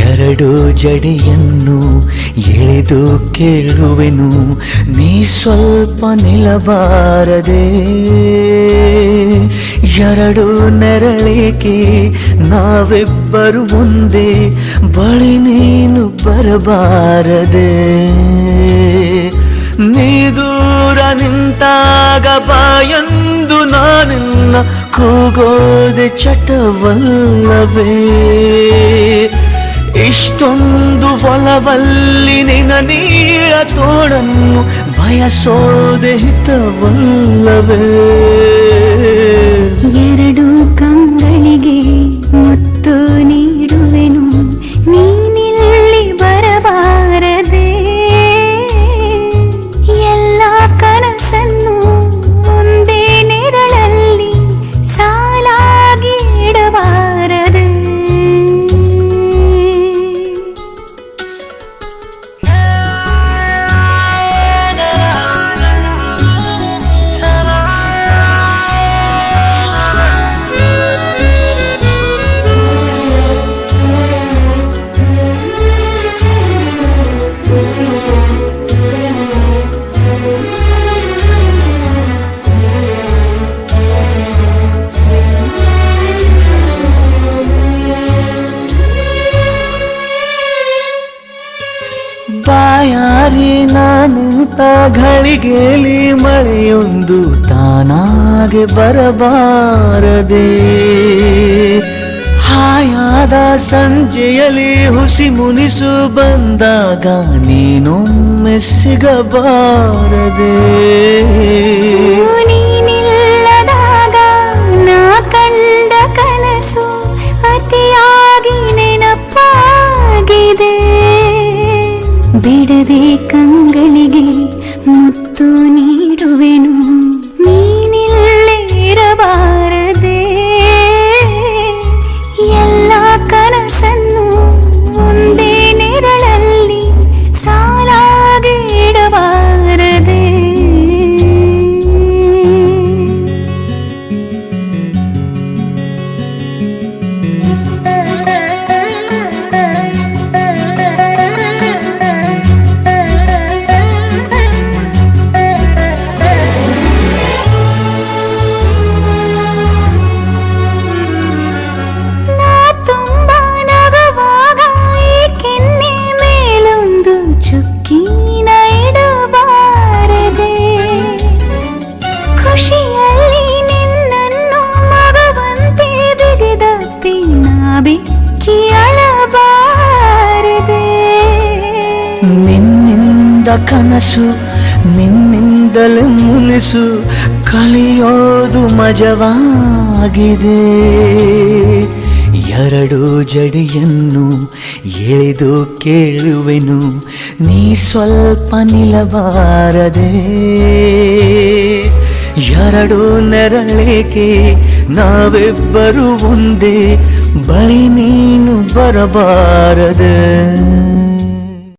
ಎರಡು ಜಡಿಯನ್ನು ಎಳೆದು ಕೇಳುವೆನು, ನೀ ಸ್ವಲ್ಪ ನಿಲ್ಲಬಾರದೆ. ಎರಡು ನೆರಳಿಗೆ ನಾವಿಬ್ಬರು ಮುಂದೆ, ಬಳಿ ನೀನು ಬರಬಾರದೆ. ನೀ ದೂರ ನಿಂತಾಗ ಬಾಯಂದು ನಾನಿನ್ನ ಕೂಗೋದೆ ಚಟವಲ್ಲವೇ. ಇಷ್ಟೊಂದು ಒಲವಲ್ಲಿ ನಿನ ನೀಳ ತೋಡನ್ನು ಬಯಸೋದೆ ಹಿತವಲ್ಲವೇ. ಎರಡು ಕಂಗಳಿಗೆ ಮುತ್ತು ನೀಡುವೆನು, ನೀನಿಲ್ಲಿ ಬರಬಾರದೆ. ಎಲ್ಲ ಕನಸನ್ನು ಮುಂದೆ ನೆರಳಲ್ಲಿ ಸಾಲಾಗಿ ಇಡಬಾರದೆ. ಬಾಯಾರಿ ನಾನಿಂತ ಘಳಿಗೆಲಿ ಮಳೆಯೊಂದು ತಾನಾಗೆ ಬರಬಾರದೆ. ಹಾಯಾದ ಸಂಜೆಯಲ್ಲಿ ಹುಸಿ ಮುನಿಸು ಬಂದಾಗ ನೀನೊಮ್ಮೆ ಸಿಗಬಾರದೆ. ನೀನಿಲ್ಲದಾಗ ನಾ ಕಂಡ ಕನಸು ಅತಿಯಾಗಿ ನೆನಪಾಗಿದೆ. ಬಿಡದೆ ಕಂಗಳಿಗೆ ಮುತ್ತು ನೀಡುವೆನು, ನೀನಿಲ್ಲೇ ಇರಬಾರದೆ. ಎಲ್ಲ ಕನಸನ್ನು ಮುಂದೆ ನೆರಳಲ್ಲಿ ಸಾಲಾಗಿ ಇಡಬಾರದೆ. ಚುಕ್ಕಿನ ಇಡಬಾರದೆ. ಖುಷಿಯಲ್ಲಿ ನಿನ್ನನ್ನು ಮಗವಂತೆ ಬಿಗಿದಪ್ಪಿ ನಾ ಬಿಕ್ಕಿ ಅಳಬಾರದೆ. ನಿನ್ನಿಂದ ಕನಸು ನಿನ್ನಿಂದಲೇ ಮುನಿಸು ಕಲಿಯೋದು ಮಜವಾಗಿದೆ. ಎರಡು ಜಡಿಯನ್ನು ಎಳೆದು ಕೇಳುವೆನು, ನೀ ಸ್ವಲ್ಪ ನಿಲ್ಲಬಾರದೆ. ಎರಡು ನೆರಳಿಗೆ ನಾವಿಬ್ಬರು ಒಂದೇ, ಬಳಿ ನೀನು ಬರಬಾರದೆ.